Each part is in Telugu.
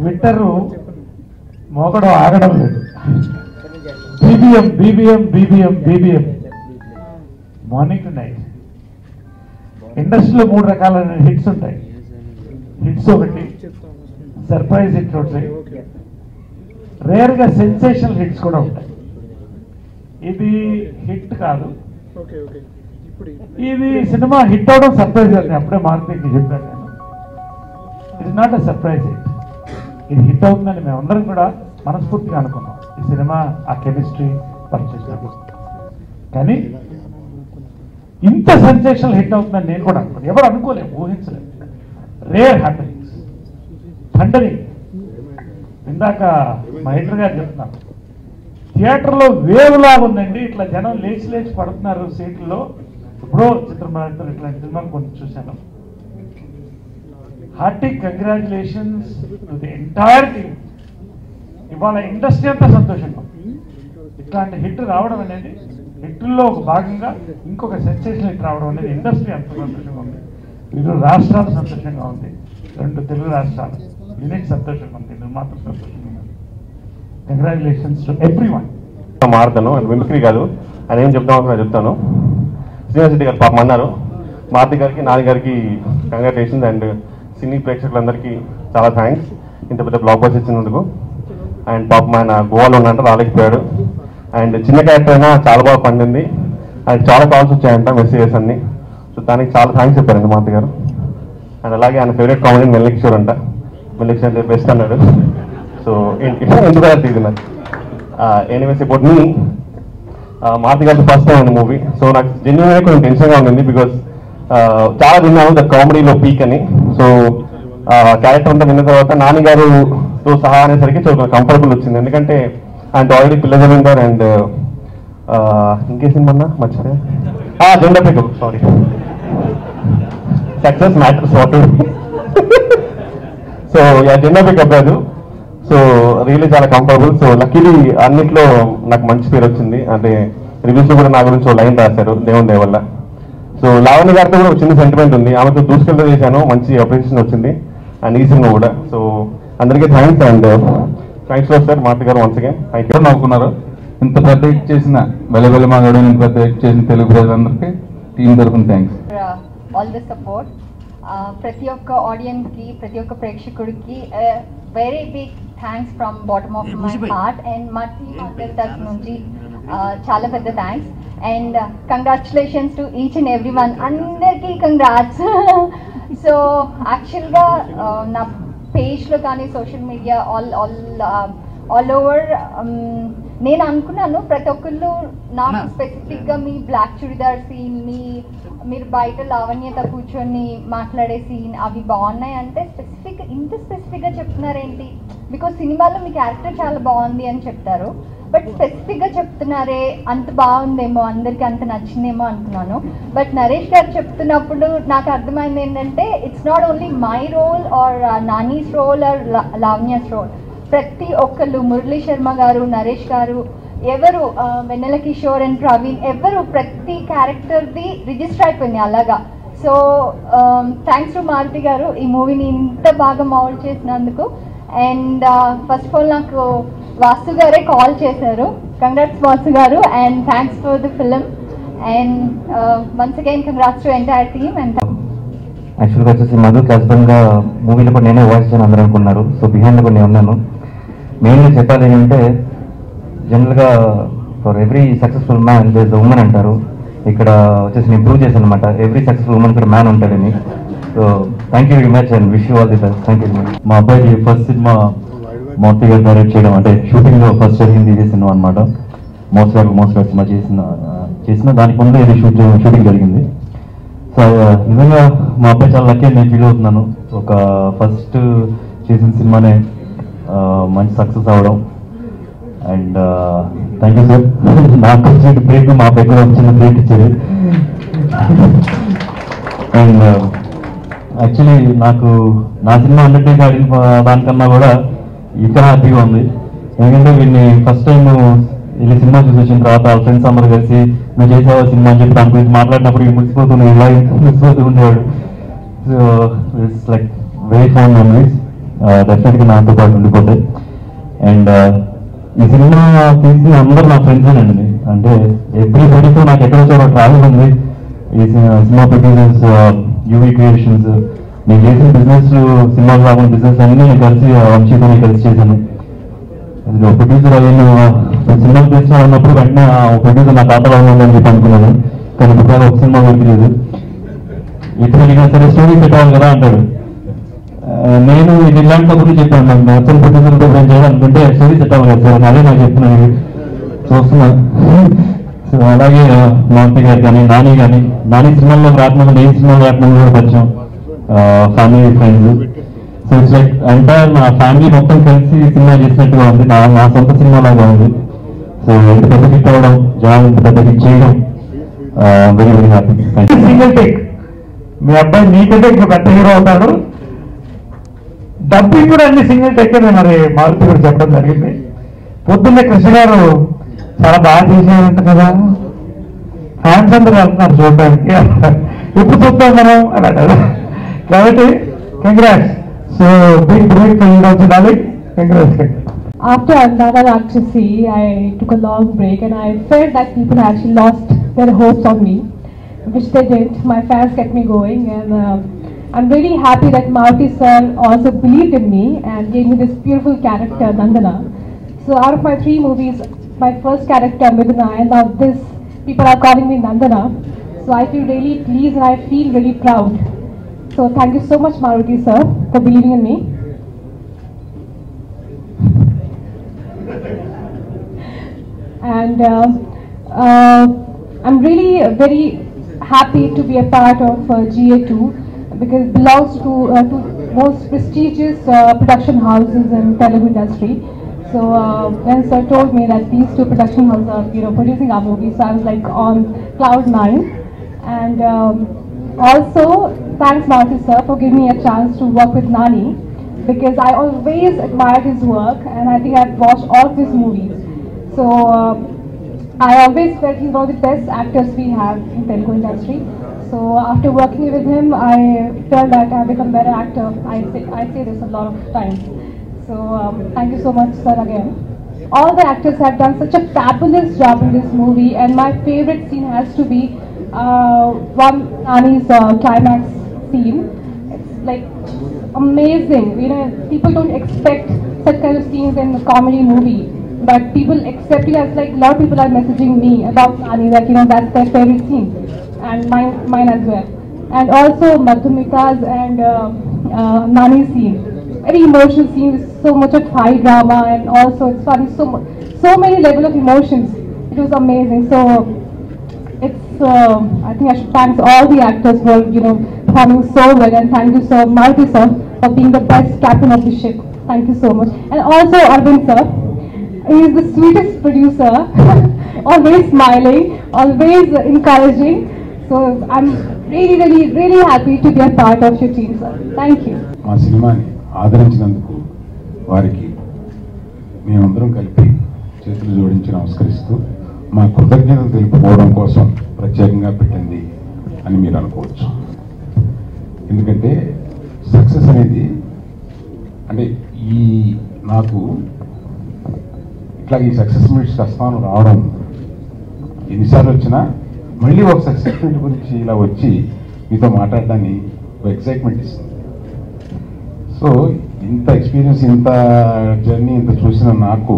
ట్విట్టర్ మోగడం ఆగడం లేదు. BBM BBM BBM BBM morning to night. ఇండస్ట్రీలో 3 రకాలైన హిట్స్ ఉంటాయి. హిట్స్ ఒకటి, సర్ప్రైజ్ హిట్ ఉంటాయి, రేర్గా సెన్సేషనల్ హిట్స్ కూడా ఉంటాయి. ఇది హిట్ కాదు, ఇది సినిమా హిట్ అవడం సర్ప్రైజ్ అని అప్పుడే మార్కెట్కి చెప్పాను నేను. It is not a surprise hit, ఇది హిట్ అవుతుందని మేమందరం కూడా మనస్ఫూర్తిగా అనుకున్నాం ఈ సినిమా ఆ కెమిస్ట్రీ పనిచేసినప్పుడు. కానీ ఇంత సెన్సేషనల్ హిట్ అవుతుందని నేను కూడా అనుకున్నాను, ఎవరు అనుకోలేము, ఊహించలేదు. Rare happenings, thundering. ఇందాక మా ఎడిటర్ గారు చెప్తున్నాను, థియేటర్లో వేవ్ లాగా ఉందండి, ఇట్లా జనం లేచి లేచి పడుతున్నారు సీట్లలో. ఇప్పుడు చిత్రమార్గం ఇట్లాంటి సినిమాలు కొన్ని చూశాను. Hearty congratulations to the entire team. ఇవాళ ఇండస్ట్రీ అంతా సంతోషంగా ఉంది. ఇట్లాంటి హిట్ రావడం అనేది, హిట్లో ఒక భాగంగా ఇంకొక సెన్సేషన్ హిట్ రావడం అనేది ఇండస్ట్రీ అంత సంతోషంగా ఉంది. 2 రాష్ట్రాలు సంతోషంగా ఉంది, 2 తెలుగు రాష్ట్రాలు యూనిట్ సంతోషంగా ఉంది, నిర్మాతలు సంతోషంగా ఉంది. Congratulations to everyone. మారుతాను అండ్ మిమిక్రీ కాదు, ఆయన ఏం చెప్తామో చెప్తాను. శ్రీనివాస్ రెడ్డి గారు పాపం అన్నారు, మారుతి గారికి, నాని గారికి కంగ్రాచులేషన్స్ అండ్ సినీ ప్రేక్షకులందరికీ చాలా థ్యాంక్స్ ఇంత పెద్ద బ్లాక్ బస్టర్ ఇచ్చినందుకు. అండ్ పాపం ఆయన గోవాలో ఉన్నంట రాలేకపోయాడు. అండ్ చిన్న క్యారెక్టర్ అయినా చాలా బాగా పండింది. అండ్ చాలా కాల్స్ వచ్చాయంట, మెసేజెస్ అన్ని. సో దానికి చాలా థ్యాంక్స్ చెప్పారండి మారుతి గారు. అండ్ అలాగే ఆయన ఫేవరెట్ కామెడీ మెల్లి కిషోర్ అంట, మెల్లి కిషోర్ అంటే బెస్ట్ అన్నాడు. సో ఎందుకు తీసుకున్నారు. ఎనీవేస్ అబౌట్ మీ, మారుతి గారి ఫస్ట్ టైం ఉంది మూవీ. సో నాకు జెన్యున్గా కొంచెం టెన్షన్గా ఉంది, బికాస్ చాలా విన్నాను ద కామెడీలో పీక్ అని. సో క్యారెక్టర్ అంతా విన్న తర్వాత నాని గారుతో సహా అనేసరికి చాలా కంఫర్టబుల్ వచ్చింది. ఎందుకంటే ఆయన ఆల్రెడీ పిల్ల జమీందార్ అండ్ ఇంకే సినిమా మర్చిపోయా, జెండా పికప్, sorry, success matters what. So జెండా పికప్ కాదు. సో రియల్లీ చాలా కంఫర్టబుల్. సో లక్కీలీ అన్నిట్లో నాకు మంచి పేరు వచ్చింది. అంటే రివ్యూస్లో కూడా నా గురించి లైన్ రాశారు దేవుని దయ వల్ల. సో లావణ్య గారితో కూడా ఒక చిన్న సెంటిమెంట్ ఉంది, ఆమెతో దూసుకెళ్తూ చేశాను, మంచి అప్రిషియేషన్ వచ్చింది అండ్ ఈ సినిమా కూడా. సో అందరికీ thanks and thanks for sir Maruthi గారు వన్స్ అగైన్. ఇక్కడ నవ్వుకున్నారు. ఇంత పెద్ద హిట్ చేసిన వెలవెల మాగాడు, ఇంత పెద్ద హిట్ చేసిన తెలుగు ప్రజలందరికీ టీం తరఫున థ్యాంక్స్. All the support. ప్రతి ఒక్క ఆడియన్స్కి, ప్రతి ఒక్క ప్రేక్షకుడికి very big thanks from bottom of my heart. And మా టీం అందరి తరఫు నుంచి చాలా పెద్ద thanks. And congratulations to each and every one, అందరికీ కంగ్రాట్స్. సో యాక్చువల్గా నా పేజ్లో కానీ సోషల్ మీడియా ఆల్ ఓవర్ నేను అనుకున్నాను ప్రతి ఒక్కళ్ళు నాకు స్పెసిఫిక్గా మీ బ్లాక్ చుడిదార్ సీన్, మీరు బయట లావణ్యత కూర్చొని మాట్లాడే సీన్ అవి బాగున్నాయి అంటే ఇంత స్పెసిఫిక్గా చెప్తున్నారేంటి, బికాజ్ సినిమాలో మీ క్యారెక్టర్ చాలా బాగుంది అని చెప్తారు, బట్ స్పెసిఫిక్గా చెప్తున్నారే అంత బాగుందేమో, అందరికీ అంత నచ్చిందేమో అనుకున్నాను. బట్ నరేష్ గారు చెప్తున్నప్పుడు నాకు అర్థమైంది ఏంటంటే it's not only my role or Nani's role or Lavanya's role. ప్రతి ఒక్కళ్ళు, మురళీ శర్మ గారు, నరేష్ గారు, ఎవరు, వెన్నెల కిషోర్ అండ్ ప్రవీణ్, ఎవరు ప్రతి క్యారెక్టర్ది రిజిస్టర్ అయిపోయింది అలాగా. సో థ్యాంక్స్ టు మారుతి గారు ఈ మూవీని ఇంత బాగా మౌల్డ్ చేసినందుకు. అండ్ ఫస్ట్ ఆఫ్ ఆల్ నాకు వాసు గారే కాల్ చేశారు, కంగ్రాట్స్ వాసు గారు and thanks for the film and once again congrats to entire team. And యాక్చువల్గా వచ్చేసి మధు హస్బెండ్గా మూవీలో కూడా నేనే వాయిస్ చేయను అందరూ అనుకున్నారు. సో బిహైండ్లో కూడా నేను ఉన్నాను. మెయిన్గా చెప్పాలి ఏంటంటే జనరల్గా for every successful man there is women అంటారు. ఇక్కడ వచ్చేసి నేను ప్రూవ్ చేశాను అనమాట, ఎవ్రీ సక్సెస్ఫుల్ ఉమెన్ ఇక్కడ మ్యాన్ ఉంటాడని. So thank you very much and wish you all the best. Thank you very much. మా అబ్బాయికి ఫస్ట్ సినిమా మారుతి గారు డైరెక్ట్ చేయడం అంటే షూటింగ్లో ఫస్ట్ జరిగింది ఇదే సినిమా అనమాట. మోసగాడు సినిమా చేసిన దానికి ముందు ఇది షూటింగ్ జరిగింది. సో నిజంగా మా అబ్బాయి చాలా లక్కీ నేను ఫీల్ అవుతున్నాను. ఒక ఫస్ట్ చేసిన సినిమానే మంచి సక్సెస్ అవ్వడం. And thank you sir. నాకు వచ్చిన బ్రేక్ మా అబ్బాయి కూడా చిన్న బ్రేక్ ఇచ్చారు. అండ్ యాక్చువల్లీ నాకు నా సినిమా అండర్టేక్ ఆడిన దానికన్నా కూడా ఇంకా హ్యాపీగా ఉంది. ఎందుకంటే వీడిని ఫస్ట్ టైం వెళ్ళి సినిమా చూసి వచ్చిన తర్వాత వాళ్ళ ఫ్రెండ్స్ అందరూ కలిసి నువ్వు చేసావా సినిమా అని చెప్పి దాని గురించి మాట్లాడినప్పుడు మురిసిపోతూ ఉండేవాడు. So it's like very found memories. డెఫినెట్గా నాతో పాటు ఉండిపోతాయి. అండ్ ఈ సినిమా తీసి అందరూ నా ఫ్రెండ్సేనండి. అంటే ఎవ్రీబడితో నాకు ఎక్కడ వచ్చే ట్రావెల్ ఉంది. ఈ సినిమా ప్రొడ్యూసర్స్, యూవీ క్రియేషన్స్, నేను చేసిన బిజినెస్, సినిమాలు రాబోయే బిజినెస్ అన్నీ నేను కలిసి వంశీతో కలిసి చేశాను. ప్రొడ్యూసర్ అయ్యాను, సినిమాలు చేసిన ఉన్నప్పుడు వెంటనే ప్రొడ్యూసర్ నా ఖాతాలో ఉందని చెప్పి అనుకున్నాను. కానీ ఇప్పుడు ఒక సినిమా దొరికిలేదు. ఎప్పుడైనా సరే స్టోరీ పెట్టాలి కదా అంటాడు. నేను ఇది ఇలాంటి కబుర్లు చెప్పాను, నాకు నచ్చని ప్రొడ్యూసర్తో నేను చేయాలనుకుంటే స్టోరీ సెట్ అవ్వాలి కదా సార్, అదే నాకు చెప్తున్నాను చూస్తున్నా. సో అలాగే మాంటి గారు కానీ నాని సినిమాల్లో రావడం, నేను సినిమాలో రావడం కూడా పరిచయం, family friends. So it's like entire నా ఫ్యామిలీ మొత్తం కలిసి సినిమా చేసినట్టుగా ఉంది, నా సొంత సినిమాలాగా ఉంది. సో ఇంత పెద్ద హిట్ అవ్వడం, జనాలు ఇంత పెద్ద హిట్ చేయడం very very happy. Single take. మీ అబ్బాయి నీకంటే ఇంకా పెద్ద హీరో అవుతాడు. డబ్బింగ్ కూడా అన్ని సింగిల్ టేక్ మరి మారుతి కూడా చెప్పడం జరిగింది. పొద్దున్నే కృష్ణ గారు చాలా బాగా చేసేదంట కదా, ఫ్యాన్స్ అందరూ వెళ్తున్నారు చూడడానికి, ఎప్పుడు చూస్తాం మనం అని అంటారు. కాబట్టి కంగ్రాట్స్. సో బిగ్ బ్రేక్ చూడాలి. Congrats. After another Rakshasi, I took a long break and I felt that people actually lost their hopes on me, which they didn't. My fans kept me going, and I'm really happy that Maruti sir also believed in me and gave me this beautiful character, Nandana. So out of my 3 movies, my first character, Miduna, and now this, people are calling me Nandana. So I feel really pleased and I feel really proud. So thank you so much, Maruti sir, for believing in me. And I'm really very happy to be a part of GA2 because it belongs to most prestigious production houses in Telugu industry. So when sir told me that these 2 production houses are producing our movies, so I was like on cloud 9. And also thanks Maruti sir for giving me a chance to work with Nani, because I always admired his work and I think I've watched all of his movies. So I always felt he's one of the best actors we have in Telugu industry. So after working with him, I felt that I've become a better actor. I say this a lot of times. So thank you so much, sir, again. All the actors have done such a fabulous job in this movie, and my favorite scene has to be one Nani's climax scene. It's like amazing. People don't expect such kind of scenes in a comedy movie. But people accept it as like a lot of people are messaging me about Nani that that's their favorite scene, and mine as well. And also Madhumita's and Nani's scene, very emotional scene with so much of high drama, and also it's funny, so many level of emotions. It was amazing. So it's I think I should thank all the actors for performing so well, and thank you so Maruti sir for being the best captain of the ship. Thank you so much. And also Arvind sir. He is the sweetest producer, always smiling, always encouraging. So I'm really, really, really happy to be a part of your team, sir. Thank you. మా సినిమాని ఆదరించినందుకు వారికి మేమందరం కలిపి చేతులు జోడించి నమస్కరిస్తూ మా కృతజ్ఞతలు తెలుపుకోవడం కోసం ప్రత్యేకంగా పెట్టింది అని మీరు అనుకోవచ్చు. ఎందుకంటే సక్సెస్ అనేది అంటే నాకు ఇట్లా ఈ సక్సెస్ మీట్స్ వస్తాను రావడం ఎన్నిసార్లు వచ్చినా మళ్ళీ ఒక సక్సెస్ మీట్ గురించి ఇలా వచ్చి మీతో మాట్లాడడాన్ని ఒక ఎక్సైట్మెంట్ ఇస్తుంది. సో ఇంత ఎక్స్పీరియన్స్, ఇంత జర్నీ, ఇంత చూసిన నాకు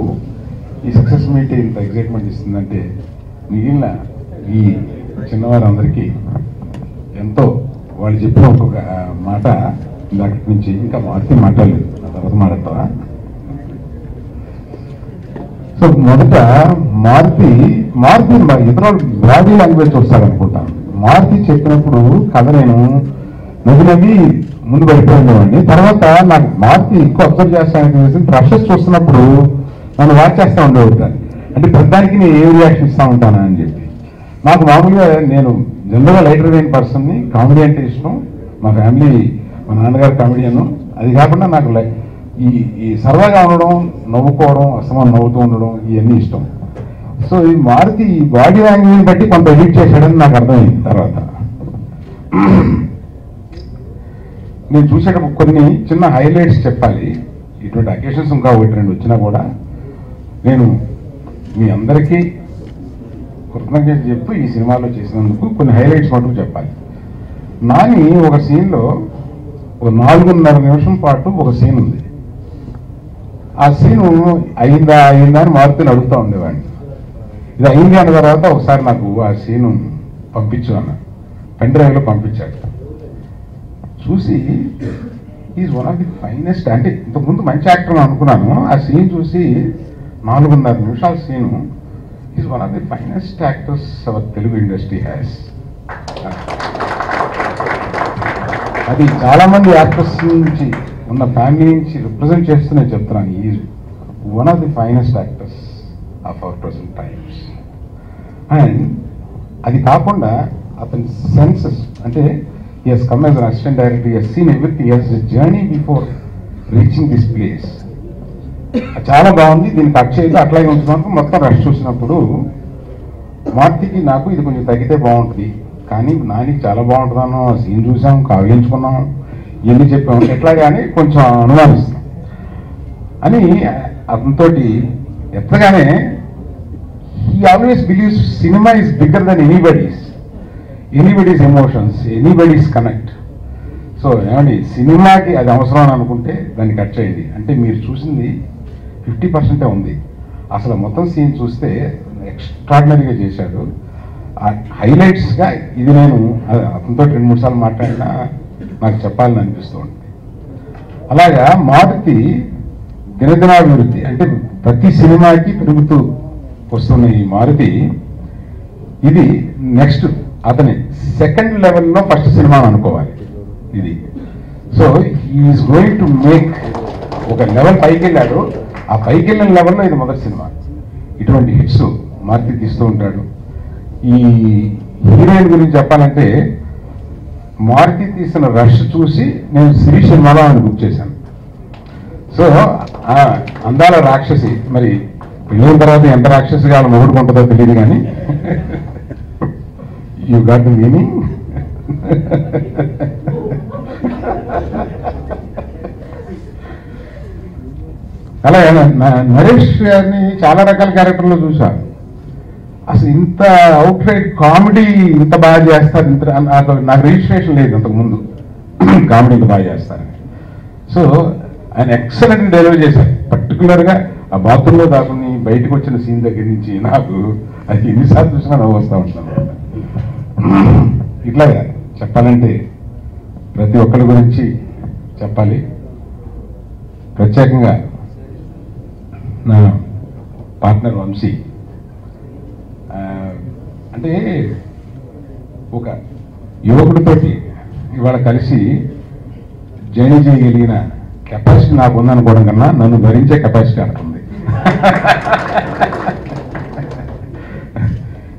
ఈ సక్సెస్ మీట్ ఇంత ఎక్సైట్మెంట్ ఇస్తుందంటే మిగిలిన ఈ చిన్నవారందరికీ ఎంతో వాళ్ళు చెప్పిన ఒక్కొక్క మాట ఇందాక నుంచి ఇంకా మార్చి మాట్లాడలేదు, ఆ తర్వాత మాట్లాడతావా? సో మొదట మారుతి ఇతర బాడీ లాంగ్వేజ్ చూస్తారనుకుంటాను. మారుతి చెప్పినప్పుడు కథ నేను నవ్వి ముందు పడిపోయిందేవాడిని. తర్వాత నాకు మారుతి ఎక్కువ అబ్జర్వ్ చేస్తాను, బ్రషెస్ చూస్తున్నప్పుడు నన్ను వాచ్ చేస్తూ ఉండేవాడు. అంటే ప్రతిదానికి నేను ఏ రియాక్షన్ ఇస్తూ ఉంటానా అని చెప్పి. నాకు మామూలుగా నేను జనరల్గా లైటర్ వేయిన పర్సన్ని, కామెడీ అంటే ఇష్టం. మా ఫ్యామిలీ, మా నాన్నగారు కామెడియన్. అది కాకుండా నాకు ఈ సరదాగా ఉండడం, నవ్వుకోవడం, అసమానం నవ్వుతూ ఉండడం, ఇవన్నీ ఇష్టం. సో ఈ మారుతి ఈ బాడీ లాంగ్వేజ్ బట్టి కొంత ఎడిట్ చేశాడని నాకు అర్థమైంది తర్వాత. నేను చూసేటప్పుడు కొన్ని చిన్న హైలైట్స్ చెప్పాలి. ఇటువంటి అకేషన్స్ ఇంకా ఒకటి రెండు వచ్చినా కూడా నేను మీ అందరికీ కృతజ్ఞత చెప్తూ ఈ సినిమాలో చేసినందుకు కొన్ని హైలైట్స్ మటుకు చెప్పాలి. నాని ఒక సీన్లో ఒక 4.5 నిమిషం పాటు ఒక సీన్ ఉంది. ఆ సీను అయిందా అని మారుతూ అడుగుతూ ఉండేవాడిని. ఇది అయింది అన్న తర్వాత ఒకసారి నాకు ఆ సీను పంపించు అన్న, పెన్ డ్రైవ్లో పంపించాడు. చూసి is one of the finest, అంటే ఇంతకుముందు మంచి యాక్టర్ అనుకున్నాను. ఆ సీన్ చూసి 4.5 నిమిషాల scene, is one of the finest actors our Telugu industry has. అది చాలామంది యాక్టర్స్ నుంచి ఉన్న ఫ్యామిలీ నుంచి రిప్రజెంట్ చేస్తూ నేను చెప్తున్నాను, is one of the finest actors of our present times. And అది కాకుండా అతని సెన్సెస్, అంటే he has come as an assistant director, he has seen everything, he has a journey before reaching this place. చాలా బాగుంది, దీన్ని కట్ చేయదు అట్లాగే ఉంటున్నాను. మొత్తం రష్ చూసినప్పుడు మార్తికి నాకు ఇది కొంచెం తగ్గితే బాగుంటుంది, కానీ నానికి చాలా బాగుంటుందన్నో సీన్ చూసాం, కావించుకున్నాం, ఎన్ని చెప్పాం, ఎట్లా కానీ కొంచెం అనుమానిస్తాం అని అతనితోటి ఎత్తగానే he always believes cinema is bigger than anybody's emotions, anybody's connect. So ఏమండి సినిమాకి అది అవసరం అని అనుకుంటే దాన్ని కట్ చేయండి అంటే మీరు చూసింది 50% ఉంది. అసలు మొత్తం సీన్ చూస్తే ఎక్స్ట్రాడినరీగా చేశాడు. హైలైట్స్గా ఇది నేను అతనితో 2-3 సార్లు మాట్లాడినా నాకు చెప్పాలని అనిపిస్తూ ఉంటుంది. అలాగా మారుతి దినదినాభివృద్ధి, అంటే ప్రతి సినిమాకి పెరుగుతూ వస్తున్న ఈ మారుతి ఇది నెక్స్ట్ అతని సెకండ్ లెవెల్లో ఫస్ట్ సినిమా అనుకోవాలి ఇది. So is going to make ఒక లెవెల్ పైకి వెళ్ళాడు, ఆ పైకి వెళ్ళిన లెవెల్లో ఇది మొదటి సినిమా. ఇటువంటి హిట్స్ మారుతి తీస్తూ ఉంటాడు. ఈ హీరోయిన్ గురించి చెప్పాలంటే మారుతి తీసిన రష్ చూసి నేను శ్రీ సినిమాలో అని బుక్ చేశాను. సో అందాల రాక్షసి, మరి పెళ్ళిన తర్వాత ఎంత రాక్షసిగా వాళ్ళ మొగుడు ఉంటుందో తెలియదు కానీ you got the meaning? అలాగే నరేష్ గారిని చాలా రకాల క్యారెక్టర్లో చూశాను. అసలు ఇంత అవుట్ రైట్ కామెడీ ఇంత బాగా చేస్తారు, ఇంత నాకు రిజిస్ట్రేషన్ లేదు అంతకుముందు కామెడీ ఇంత బాగా చేస్తారని. సో ఆయన ఎక్సలెంట్ డెలివరీ చేశారు. పర్టికులర్గా ఆ బాత్రూంలో దాకుని బయటకు వచ్చిన సీన్ దగ్గర నుంచి నాకు అది ఎన్నిసార్లు చూసినా నవ్వు వస్తూ ఉంటాను. ఇట్లాగా చెప్పాలంటే ప్రతి ఒక్కరి గురించి చెప్పాలి. ప్రత్యేకంగా నా పార్ట్నర్ వంశీ, అంటే ఒక యువకుడితోటి ఇవాళ కలిసి జర్నీ చేయగలిగిన కెపాసిటీ నాకు ఉందనుకోవడం కన్నా నన్ను భరించే కెపాసిటీ అనుకుంది.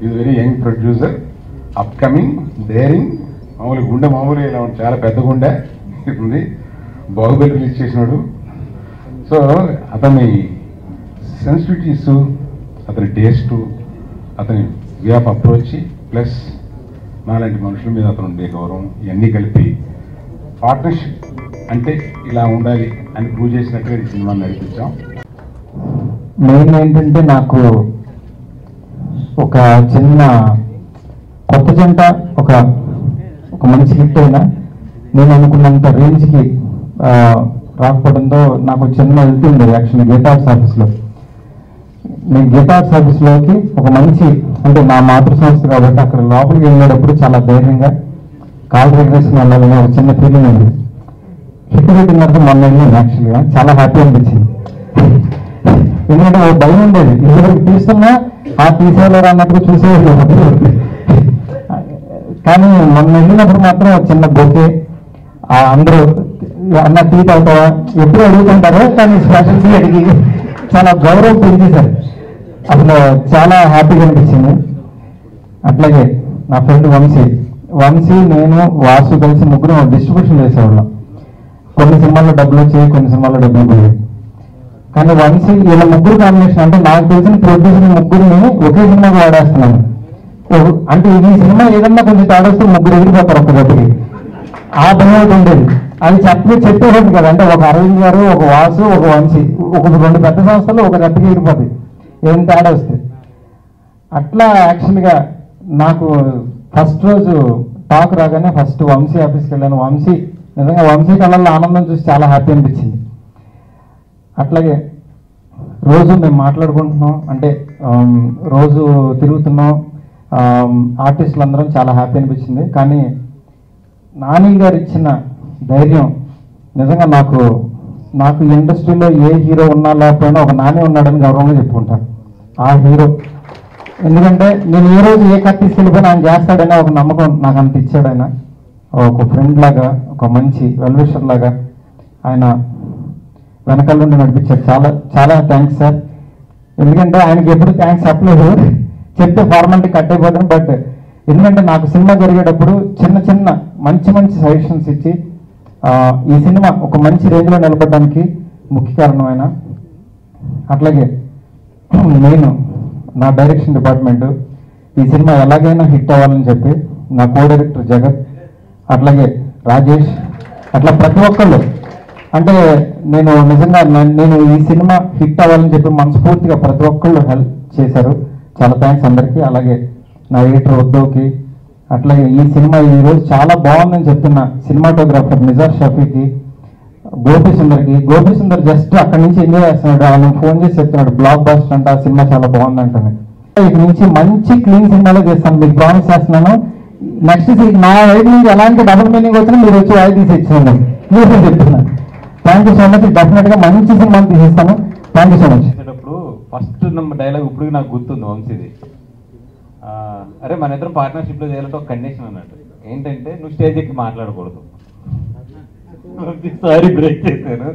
Is very young producer, upcoming, daring, మామూలు ఇలా చాలా పెద్ద గుండె ఉంది. బాహుబలి రిలీజ్ చేసినాడు. సో అతని సెన్సిటివిటీస్, అతని టేస్టు, అతని వే ఆఫ్ అప్రోచ్, ప్లస్ నాలాంటి మనుషుల మీద అతను ఉండే గౌరవం, ఇవన్నీ కలిపి పార్ట్నర్షిప్ అంటే ఇలా ఉండాలి అని ప్రూవ్ చేసినట్టుగా ఈ సినిమాని నడిపించాం. మెయిన్ ఏంటంటే నాకు ఒక చిన్న కొత్త జంట ఒక మంచి హిట్ అయినా నేను అనుకున్నంత రేంజ్కి రాకపోవడంతో నాకు చిన్న వెళ్తూ ఉండేది. యాక్చువల్లీ గీతా ఆర్ట్స్ ఆఫీస్లో నేను గీతా ఆర్ట్స్ ఆఫీస్లోకి ఒక మంచి, అంటే నా మాతృ సంస్థ కాబట్టి అక్కడ లోపలికి వెళ్ళేటప్పుడు చాలా ధైర్యంగా కాల్ రెగ్యులేషన్ వెళ్ళాలని ఒక చిన్న ఫీలింగ్ ఉంది. హిట్ పెట్టినప్పుడు మొన్న వెళ్ళాను. యాక్చువల్గా చాలా హ్యాపీ అనిపించింది. ఎందుకంటే ఒక భయం ఉండేది, ఎవరికి తీస్తున్నా తీసేవారు అన్నట్టుగా చూసేవాళ్ళు. కానీ మొన్న వెళ్ళినప్పుడు మాత్రం చిన్న బొకే, అందరూ అన్న టీ తాగుతావా ఎప్పుడు అడుగుతుంటారు, కానీ స్పెషల్ టీ అడిగి చాలా గౌరవం పెంచేశారు. అసలు చాలా హ్యాపీగా అనిపించింది. అట్లాగే నా ఫ్రెండ్ వంశీ నేను వాసు కలిసి ముగ్గురు డిస్ట్రిబ్యూషన్ చేసేవాళ్ళం. కొన్ని సినిమాల్లో డబ్బులు వచ్చాయి, కొన్ని సినిమాల్లో డబ్బులు పోయాయి. కానీ వంశీ ఇలా ముగ్గురు కాంబినేషన్, అంటే నాకు తెలిసిన ప్రొడ్యూసర్ ముగ్గురిని ఒకే సినిమాకి వాడేస్తున్నాను. అంటే ఈ సినిమా ఏదన్నా కొంచెం తాడేస్తే ముగ్గురు ఎగిరిపోతారు ఒక్క గట్టికి. ఆ భయం ఒకటి ఉండేది. అది చెప్పేది కదా, అంటే ఒక అరవింద్ గారు, ఒక వాసు, ఒక వంశీ, ఒక 2 పెద్ద సంస్థలు ఒక జట్టుకి ఇరిపోతాయి ఏం తేడా వస్తే. అట్లా యాక్చువల్గా నాకు ఫస్ట్ రోజు టాక్ రాగానే ఫస్ట్ వంశీ ఆఫీస్కి వెళ్ళాను. నిజంగా వంశీ కళ్ళల్లో ఆనందం చూసి చాలా హ్యాపీ అనిపించింది. అట్లాగే రోజు మేము మాట్లాడుకుంటున్నాం, అంటే రోజు తిరుగుతున్నాం, ఆర్టిస్టులు అందరం చాలా హ్యాపీ అనిపించింది. కానీ నాని గారు ఇచ్చిన ధైర్యం నిజంగా నాకు ఇండస్ట్రీలో ఏ హీరో ఉన్నా లేకపోయినా ఒక నాని ఉన్నాడని గౌరవంగా చెప్పుకుంటాను. ఆ హీరో ఎందుకంటే నేను ఏ రోజు ఏ కత్తి తీసుకెళ్ళిపోయినా ఆయన చేస్తాడనే ఒక నమ్మకం నాకు అంత ఇచ్చాడు. ఆయన ఒక ఫ్రెండ్ లాగా, ఒక మంచి వెల్విషర్ లాగా ఆయన వెనకాల నుండి నడిపించాడు. చాలా చాలా థ్యాంక్స్ సార్. ఎందుకంటే ఆయనకి ఎప్పుడు థ్యాంక్స్ చెప్పలేదు, చెప్తే ఫార్మాలిటీ కట్ అయిపోతుంది. బట్ ఎందుకంటే నాకు సినిమా జరిగేటప్పుడు చిన్న మంచి సజెషన్స్ ఇచ్చి ఈ సినిమా ఒక మంచి రేంజ్లో నిలబడడానికి ముఖ్య కారణం ఆయన. అట్లాగే నేను నా డైరెక్షన్ డిపార్ట్మెంట్ ఈ సినిమా ఎలాగైనా హిట్ అవ్వాలని చెప్పి నా కో డైరెక్టర్ జగత్, అట్లాగే రాజేష్, అట్లా ప్రతి ఒక్కళ్ళు, అంటే నేను నిజంగా నేను ఈ సినిమా హిట్ అవ్వాలని చెప్పి మనస్ఫూర్తిగా ప్రతి ఒక్కళ్ళు హెల్ప్ చేశారు. చాలా థ్యాంక్స్ అందరికీ. అలాగే నా ఎడిటర్ ఉద్దవ్కి, అట్లాగే ఈ సినిమా ఈరోజు చాలా బాగుందని చెప్తున్న సినిమాటోగ్రాఫర్ నిజార్ షఫీకి, గోపి సుందర్ జస్ట్ అక్కడి నుంచి ఎంజాయ్ చేస్తున్నాడు. ఆయన ఫోన్ చేసి చెప్తున్నాడు బ్లాక్ బాస్టర్ అంట, ఆ సినిమా చాలా బాగుందంటాను. ఇక నుంచి మంచి క్లీన్ సినిమాలో చేస్తాను, మీకు ప్రామిస్ చేస్తున్నాను. నెక్స్ట్ నా వైపు నుంచి ఎలాంటి డబుల్ మీనింగ్ వచ్చినా మీరు వచ్చి వాయి తీసి ఇచ్చేయండి, మీరు చెప్తున్నాను. Thank you so much. డెఫినెట్గా మంచి సినిమాని తీసిస్తాను. Thank you so much. First dialogue ఇప్పుడు నాకు గుర్తుంది వంశీది. అరే మన ఇద్దరం పార్ట్నర్షిప్లో చేయాలంటే ఒక కండిషన్ అన్నట్టు, ఏంటంటే నువ్వు స్టేజ్ ఎక్కి మాట్లాడకూడదు. సారీ బ్రేక్ చేశాను.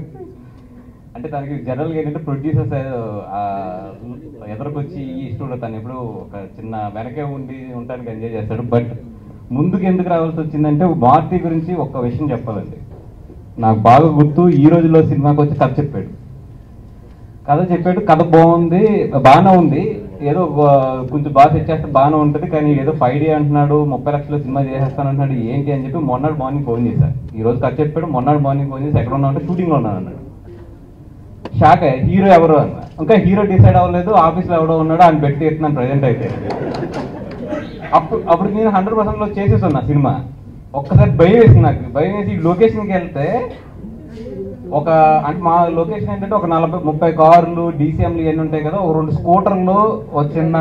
అంటే దానికి జనరల్గా ఏంటంటే ప్రొడ్యూసర్స్ ఎదురుకొచ్చి ఇష్టం తను ఎప్పుడు ఒక చిన్న వెనకే ఉండడానికి ఎంజాయ్ చేస్తాడు. బట్ ముందుకు ఎందుకు రావాల్సి వచ్చిందంటే మారుతి గురించి ఒక విషయం చెప్పాలండి. నాకు బాగా గుర్తు, ఈ రోజుల్లో సినిమాకి వచ్చి కథ చెప్పాడు. కథ బాగానే ఉంది, ఏదో కొంచెం బాగా సెట్ చేస్తే బాగానే ఉంటుంది. కానీ ఏదో 5D అంటున్నాడు, 30 లక్షల సినిమా చేసేస్తాను అంటున్నాడు, ఏంటి అని చెప్పి మొన్నటి మార్నింగ్ ఫోన్ చేశాను. ఈ రోజు కథ చెప్పాడు, మొన్నటి మార్నింగ్ ఫోన్ చేసి ఎక్కడ ఉన్నా అంటే షూటింగ్లో ఉన్నాను అన్నాడు. షాక్ అయ్యా, హీరో ఎవరు అన్నా. ఇంకా హీరో డిసైడ్ అవ్వలేదు, ఆఫీస్లో ఎవడో ఉన్నాడు, ఆయన పెట్టి ఎత్తున్నాను ప్రజెంట్ అయితే. అప్పుడు నేను 100%లో చేసేస్తున్నా సినిమా. ఒక్కసారి భయం వేసింది నాకు. భయం వేసి లొకేషన్కి వెళ్తే అంటే మా లొకేషన్ ఏంటంటే ఒక 40-30 కార్లు, డీసీఎంలు ఇవన్నీ ఉంటాయి కదా, ఒక 2 స్కూటర్లు, ఒక చిన్న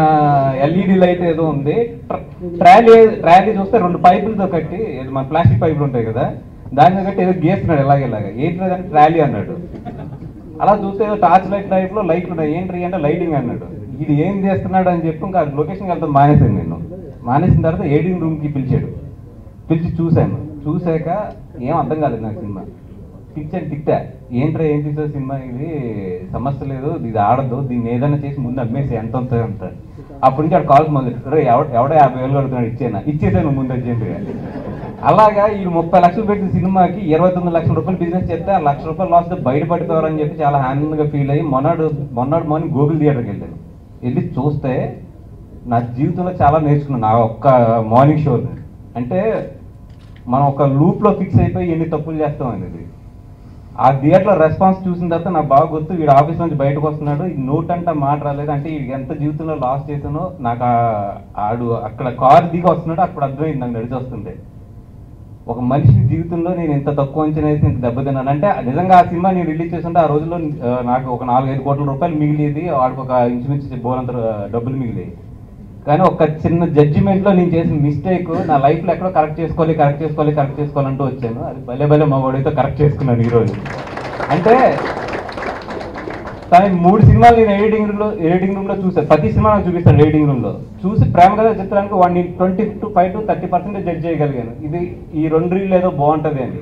LED లైట్ ఏదో ఉంది. ట్రాలీ చూస్తే 2 పైపులతో కట్టి, మన ప్లాస్టిక్ పైపులు ఉంటాయి కదా, దాని మీద కట్టి ఏదో గీస్తున్నాడు ఇలాగేలాగా. ఏంటి లేదని ట్రాలీ అన్నాడు. అలా చూస్తే ఏదో టార్చ్ లైట్ టైప్లో లైట్లు ఉన్నాయి. ఏంటి అంటే లైటింగ్ అన్నాడు. ఇది ఏం చేస్తున్నాడు అని చెప్పి ఇంకా లొకేషన్కి వెళ్తాను మానేసాను. మానేసిన తర్వాత ఎడిటింగ్ రూమ్కి పిలిచి చూశాక ఏం అర్థం కాలేదు నాకు. సినిమా తిట్టా, ఏంట్రా ఏం తీసావు సినిమా, ఇది సమస్య లేదు, ఇది ఆడద్దు, దీన్ని ఏదైనా చేసి ముందు అమ్మేసి ఎంత అంత. అప్పటి నుంచి ఆడు కాల్స్ మొదలెట్టారు, ఎవడో 50,000 కడుతున్నాడు, ఇచ్చేసాను ముందు అర్జెంటుగా. అలాగా ఈ 30 లక్షలు పెట్టిన సినిమాకి 29 లక్షల రూపాయలు బిజినెస్ చేస్తే ఆ 1 లక్ష రూపాయలు లాస్ బయటపడిపోవారని చెప్పి చాలా హ్యాపీగా ఫీల్ అయ్యి మొన్నటి మార్నింగ్ గోగుల్ థియేటర్కి వెళ్ళి చూస్తే నా జీవితంలో చాలా నేర్చుకున్నాను నా ఒక్క మార్నింగ్ షో. అంటే మనం ఒక లూప్లో ఫిక్స్ అయిపోయి ఎన్ని తప్పులు చేస్తాం అనేది. ఆ థియేటర్లో రెస్పాన్స్ చూసిన తర్వాత నాకు బాగా గుర్తు, వీడు ఆఫీస్ నుంచి బయటకు వస్తున్నాడు, ఈ నోట్ అంట మాట రాలేదు, అంటే వీడికి ఎంత జీవితంలో లాస్ చేసానో నాకు ఆడు అక్కడ కారు దిగి వస్తున్నాడు అప్పుడు అర్థమైంది నాకు నడిచి వస్తుంటే. ఒక మనిషి జీవితంలో నేను ఇంత తక్కువ అంచనా వేసి ఇంత దెబ్బతిన్నాను అంటే నిజంగా ఆ సినిమా నేను రిలీజ్ చేస్తుంటే ఆ రోజుల్లో నాకు ఒక 4-5 కోట్ల రూపాయలు మిగిలేది, వాడికి ఒక ఇంచుమించు బోలంత డబ్బులు మిగిలేవి. కానీ ఒక చిన్న జడ్జిమెంట్లో నేను చేసిన మిస్టేక్ నా లైఫ్లో ఎక్కడో కరెక్ట్ చేసుకోవాలంటూ వచ్చాను. అది భలే మా వాడితో కరెక్ట్ చేసుకున్నాను ఈరోజు. అంటే కానీ 3 సినిమాలు నేను ఎడిటింగ్ రూమ్లో చూసాను. ప్రతి సినిమా నాకు చూపిస్తాను ఎడిటింగ్ రూమ్లో. చూసి ప్రేమ కథ చిత్రానికి వాడిని 25-30% జడ్జ్ చేయగలిగాను. ఇది ఈ 2 రీళ్ళు ఏదో బాగుంటుంది అని.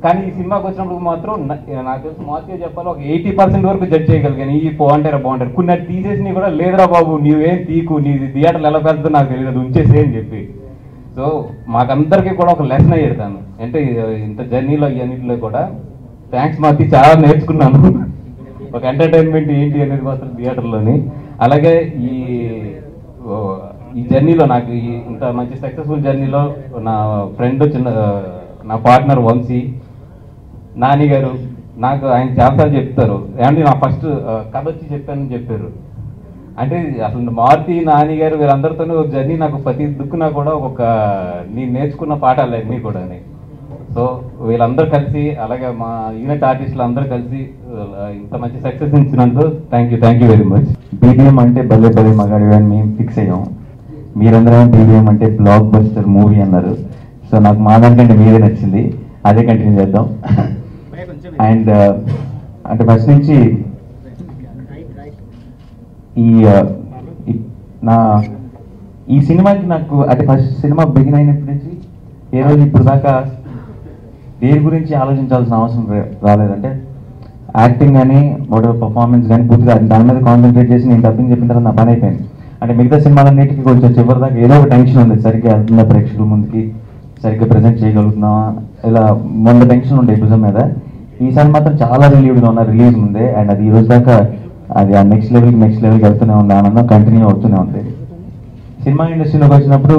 కానీ ఈ సినిమాకి వచ్చినప్పుడు మాత్రం నాకు తెలిసి మాత్రం చెప్పాలి ఒక 80% వరకు జడ్జ్ చేయగలిగాను. ఈ బాగుంటారు కొన్ని తీసేసి కూడా లేదురా బాబు నీవేం తీకు, నీ థియేటర్లు ఎలా పెడతా నాకు తెలియదు, ఉంచేసే అని చెప్పి. సో మాకందరికీ కూడా ఒక లెసన్ అయ్యేదాను. అంటే ఇంత జర్నీలో ఇవన్నింటిలో కూడా థ్యాంక్స్ మాత్రం చాలా నేర్చుకున్నాను. ఒక ఎంటర్టైన్మెంట్ ఏంటి అనేది మాత్రం థియేటర్లోని. అలాగే ఈ జర్నీలో నాకు ఇంత మంచి సక్సెస్ఫుల్ జర్నీలో నా ఫ్రెండ్ నా పార్ట్నర్ వంశీ, నాని గారు నాకు ఆయన చాలాసార్లు చెప్తారు ఏమంటే నా ఫస్ట్ కథ వచ్చి చెప్పానని చెప్పారు. అంటే అసలు మారుతి నాని గారు వీళ్ళందరితోనూ ఒక జర్నీ నాకు ప్రతి దుక్కున కూడా ఒక నేను నేర్చుకున్న పాఠాలు అన్నీ కూడా. సో వీళ్ళందరూ కలిసి అలాగే మా యూనిట్ ఆర్టిస్టులు అందరూ కలిసి ఇంత మంచి సక్సెస్ ఇచ్చినందుకు thank you very much. BBM అంటే భలే భలే మగాడివి అని మేము ఫిక్స్ అయ్యాం. మీరందరం బీబీఎం అంటే బ్లాక్ బస్టర్ మూవీ అన్నారు. సో నాకు మా దానికంటే మీరే నచ్చింది, అదే కంటిన్యూ చేద్దాం. అండ్ అంటే ఫస్ట్ నుంచి ఈ సినిమాకి నాకు అంటే ఫస్ట్ సినిమా బిగిన్ అయినప్పటి నుంచి ఏ రోజు ఇప్పుడు దాకా దేని గురించి ఆలోచించాల్సిన అవసరం రాలేదంటే యాక్టింగ్ కానీ వాటర్ పర్ఫార్మెన్స్ కానీ పూర్తిగా దాని మీద కాన్సన్ట్రేట్ చేసి నేను డబ్బింగ్ చెప్పిన తర్వాత నా పని అయిపోయింది. అంటే మిగతా సినిమాలన్నిటికీ కొంచెం చివరి దాకా ఏదో ఒక టెన్షన్ ఉంది, సరిగ్గా వెళ్తుందా ప్రేక్షకుల ముందుకి, సరిగ్గా ప్రజెంట్ చేయగలుగుతున్నావా, ఇలా మొన్న టెన్షన్ ఉండే భుజం మీద. ఈసారి మాత్రం చాలా రిలీవ్డ్గా ఉన్న రిలీజ్ ఉంది. అండ్ అది ఈ రోజు దాకా అది ఆ నెక్స్ట్ లెవెల్కి వెళ్తూనే ఉంది, ఆనందం కంటిన్యూ అవుతూనే ఉంది. సినిమా ఇండస్ట్రీలోకి వచ్చినప్పుడు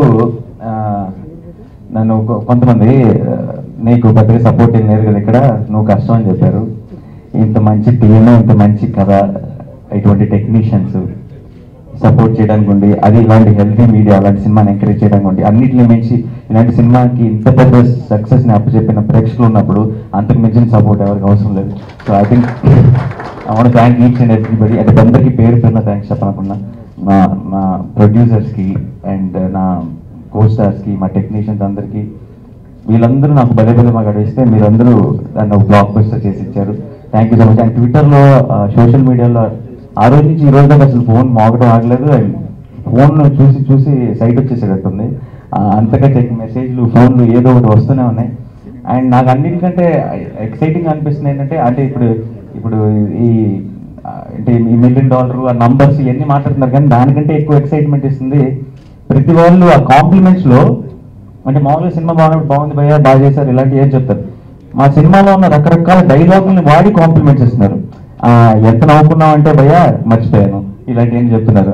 నన్ను కొంతమంది నీకు పెద్దగా సపోర్ట్ ఏం లేదు కదా ఇక్కడ, నువ్వు కష్టం అని చెప్పారు. ఇంత మంచి టీమ్, ఇంత మంచి కథ, ఇటువంటి టెక్నీషియన్స్ సపోర్ట్ చేయడానికి ఉండి, అది ఇలాంటి హెల్తీ మీడియా అలాంటి సినిమాని ఎంకరేజ్ చేయడానికి ఉండి, అన్నింటినీ మించి ఇలాంటి సినిమాకి ఇంత పెద్ద సక్సెస్ని అప్పచెప్పిన ప్రేక్షకులు ఉన్నప్పుడు అంతకు మించిన సపోర్ట్ ఎవరికి అవసరం లేదు. So I think I want thank each and everybody. అంటే అందరికీ పేరు పేరున థ్యాంక్స్ చెప్పనుకున్నా, మా ప్రొడ్యూసర్స్కి అండ్ నా కో స్టార్స్కి, మా టెక్నీషియన్స్ అందరికీ. వీళ్ళందరూ నాకు భలే మాకు అడిగిస్తే మీరందరూ దాన్ని ఒక బ్లాక్ బస్టర్ చేసి ఇచ్చారు. Thank you so much. And ట్విట్టర్లో సోషల్ మీడియాలో ఆ రోజు నుంచి ఈ రోజు దాకా అసలు ఫోన్ మోగడం ఆగలేదు. అండ్ ఫోన్ చూసి సైట్ వచ్చేసేటట్టుంది, అంతగా మెసేజ్లు ఫోన్లు ఏదో ఒకటి వస్తూనే ఉన్నాయి. అండ్ నాకు అన్నిటికంటే ఎక్సైటింగ్ అనిపిస్తుంది ఏంటంటే అంటే ఇప్పుడు ఈ అంటే ఈ $1 million ఆ నంబర్స్ ఇవన్నీ మాట్లాడుతున్నారు, కానీ దానికంటే ఎక్కువ ఎక్సైట్మెంట్ ఇస్తుంది ప్రతి వాళ్ళు ఆ కాంప్లిమెంట్స్లో. అంటే మామూలుగా సినిమా బాగుంది భయ్యా, బాగా చేశారు ఇలాంటివి ఏం చెప్తారు. మా సినిమాలో ఉన్న రకరకాల డైలాగుల్ని వాడి కాంప్లిమెంట్స్ ఇస్తున్నారు. ఎంత నవ్వుకున్నావు అంటే భయ్యా మర్చిపోయాను, ఇలాంటి ఏం చెప్తున్నారు.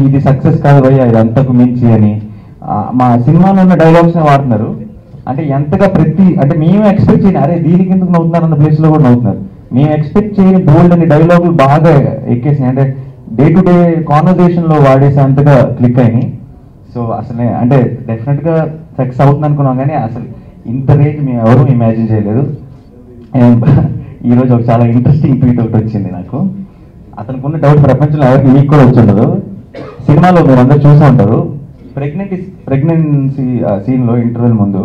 ఇది సక్సెస్ కాదు భయ్యా, ఇది అంతకు మించి అని మా సినిమాలో ఉన్న డైలాగ్స్ని వాడుతున్నారు. అంటే ఎంతగా అంటే మేము ఎక్స్పెక్ట్ చేయని అరే దీనికి ఎందుకు నవ్వుతున్నారు అన్న ప్లేస్లో కూడా నవ్వుతున్నారు. మేము ఎక్స్పెక్ట్ చేయని బోల్డ్ అని డైలాగులు బాగా ఎక్కేసినాయి. అంటే డే టు డే కాన్వర్జేషన్లో వాడేసి అంతగా క్లిక్ అయినాయి. సో అసలే అంటే డెఫినెట్గా సక్సెస్ అవుతుంది అనుకున్నాం, కానీ అసలు ఇంత రేంజ్ మేము ఎవరూ ఇమాజిన్ చేయలేదు. ఈరోజు ఒక చాలా ఇంట్రెస్టింగ్ ట్వీట్ ఒకటి వచ్చింది నాకు. అతనికి ఉన్న డౌట్ ప్రపంచంలో ఎవరికి మీకు కూడా వచ్చి ఉండదు. సినిమాలో మీరు అందరూ చూసి ఉంటారు, ప్రెగ్నెన్సీ సీన్లో ఇంటర్వ్యూల ముందు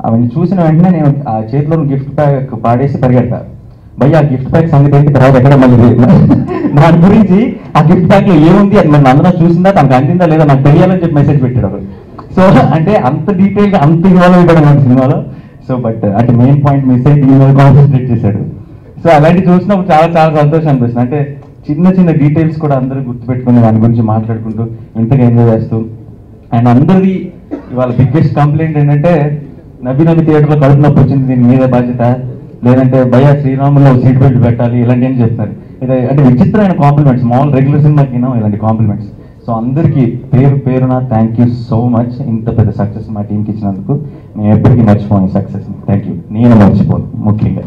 అవన్నీ చూసిన వెంటనే నేను ఆ చేతిలో గిఫ్ట్ ప్యాక్ పాడేసి పరిగెడతా. భయ్య ఆ గిఫ్ట్ ప్యాక్ సంగతి ఏంటి తర్వాత ఎక్కడ మళ్ళీ దాని గురించి ఆ గిఫ్ట్ ప్యాక్లో ఏముంది అది మన అందరూ చూసిందా, తనకు అందిందా లేదా నాకు తెలియాలని చెప్పి మెసేజ్ పెట్టాడు. సో అంటే అంత డీటెయిల్గా అంత ఇన్వాల్వ్ అయిపోయాడు మన సినిమాలో. సో బట్ అంటే మెయిన్ పాయింట్ మిస్ అయ్యి దీని మీద కాన్సన్ట్రేట్ చేశాడు. సో అలాంటివి చూసినప్పుడు చాలా చాలా సంతోషం అనిపిస్తుంది. అంటే చిన్న డీటెయిల్స్ కూడా అందరూ గుర్తుపెట్టుకుని దాని గురించి మాట్లాడుకుంటూ ఇంతగా ఎంజాయ్ చేస్తూ. అండ్ అందరిది ఇవాళ బిగ్గెస్ట్ కంప్లైంట్ ఏంటంటే నవ్వి థియేటర్లో కడుపు నొప్పి వచ్చింది, దీని మీద బాధ్యత, లేదంటే భయ శ్రీరాములో సీట్ బెల్ట్ పెట్టాలి, ఇలాంటి ఏం చెప్తున్నారు. ఇది అంటే విచిత్రమైన కాంప్లిమెంట్స్, మామూలు రెగ్యులర్ సినిమాకి ఇలాంటి కాంప్లిమెంట్స్. సో అందరికీ పేరున థ్యాంక్ యూ సో మచ్. ఇంత పెద్ద సక్సెస్ మా టీంకి ఇచ్చినందుకు మేము ఎప్పటికీ మర్చిపోను ఈ సక్సెస్. Thank you. నేను మర్చిపోను ముఖ్యంగా.